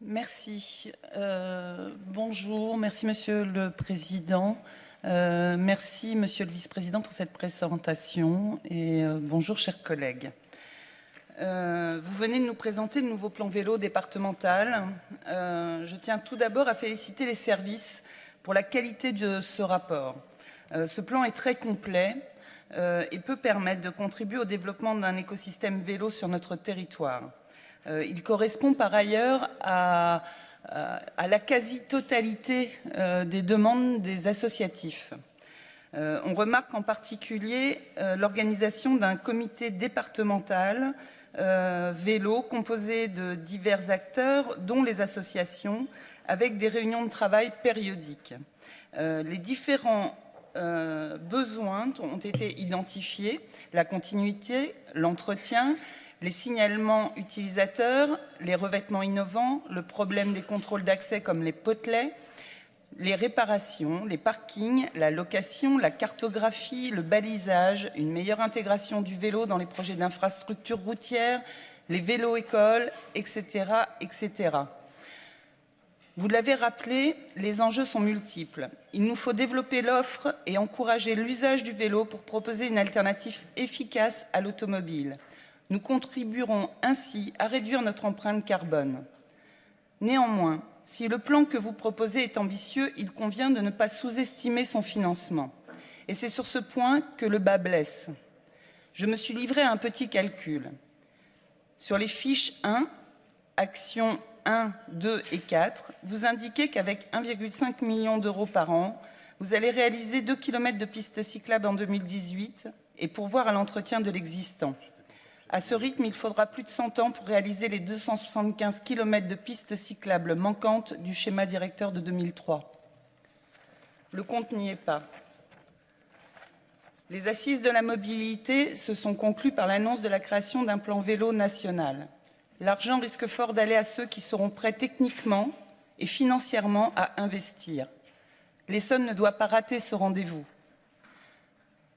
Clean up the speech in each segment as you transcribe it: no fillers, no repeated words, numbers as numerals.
Merci. Bonjour, merci Monsieur le Président. Merci Monsieur le Vice-président pour cette présentation et bonjour chers collègues. Vous venez de nous présenter le nouveau plan vélo départemental. Je tiens tout d'abord à féliciter les services pour la qualité de ce rapport. Ce plan est très complet et peut permettre de contribuer au développement d'un écosystème vélo sur notre territoire. Il correspond par ailleurs à la quasi-totalité des demandes des associatifs. On remarque en particulier l'organisation d'un comité départemental vélo composé de divers acteurs, dont les associations, avec des réunions de travail périodiques. Les différents besoins ont été identifiés, la continuité, l'entretien, les signalements utilisateurs, les revêtements innovants, le problème des contrôles d'accès comme les potelets, les réparations, les parkings, la location, la cartographie, le balisage, une meilleure intégration du vélo dans les projets d'infrastructures routières, les vélos-écoles, etc., etc. Vous l'avez rappelé, les enjeux sont multiples. Il nous faut développer l'offre et encourager l'usage du vélo pour proposer une alternative efficace à l'automobile. Nous contribuerons ainsi à réduire notre empreinte carbone. Néanmoins, si le plan que vous proposez est ambitieux, il convient de ne pas sous-estimer son financement. Et c'est sur ce point que le bât blesse. Je me suis livré à un petit calcul. Sur les fiches 1, actions 1, 2 et 4, vous indiquez qu'avec 1,5 million d'euros par an, vous allez réaliser 2 km de pistes cyclables en 2018 et pourvoir à l'entretien de l'existant. À ce rythme, il faudra plus de 100 ans pour réaliser les 275 km de pistes cyclables manquantes du schéma directeur de 2003. Le compte n'y est pas. Les assises de la mobilité se sont conclues par l'annonce de la création d'un plan vélo national. L'argent risque fort d'aller à ceux qui seront prêts techniquement et financièrement à investir. L'Essonne ne doit pas rater ce rendez-vous.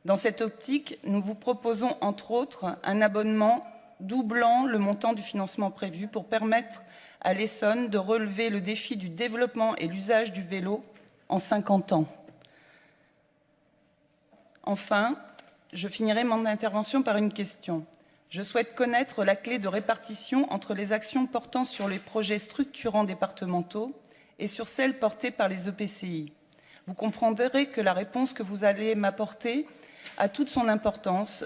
Dans cette optique, nous vous proposons, entre autres, un abonnement doublant le montant du financement prévu pour permettre à l'Essonne de relever le défi du développement et l'usage du vélo en 50 ans. Enfin, je finirai mon intervention par une question. Je souhaite connaître la clé de répartition entre les actions portant sur les projets structurants départementaux et sur celles portées par les EPCI. Vous comprendrez que la réponse que vous allez m'apporter a toute son importance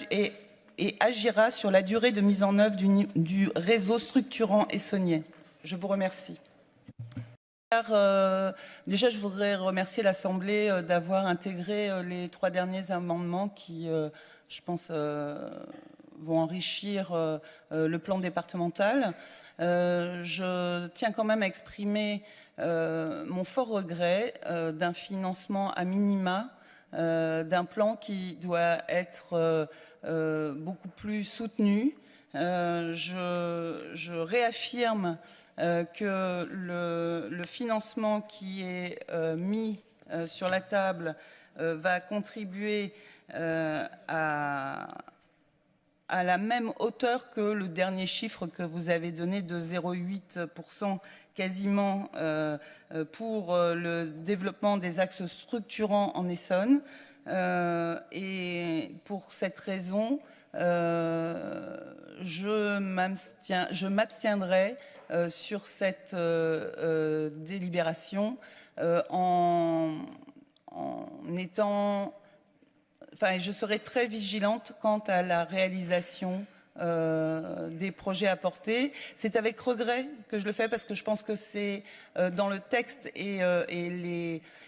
et agira sur la durée de mise en œuvre du réseau structurant essonnien. Je vous remercie. Déjà, je voudrais remercier l'Assemblée d'avoir intégré les 3 derniers amendements qui, je pense, vont enrichir le plan départemental. Je tiens quand même à exprimer mon fort regret d'un financement à minima d'un plan qui doit être beaucoup plus soutenu. Je réaffirme que le financement qui est mis sur la table va contribuer à la même hauteur que le dernier chiffre que vous avez donné de 0,8% quasiment pour le développement des axes structurants en Essonne. Et pour cette raison, je m'abstiendrai sur cette délibération en étant... Enfin, je serai très vigilante quant à la réalisation des projets apportés. C'est avec regret que je le fais parce que je pense que c'est dans le texte et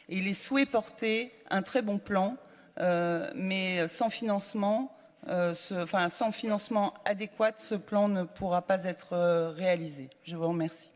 les souhaits portés un très bon plan, mais sans financement, sans financement adéquat, ce plan ne pourra pas être réalisé. Je vous remercie.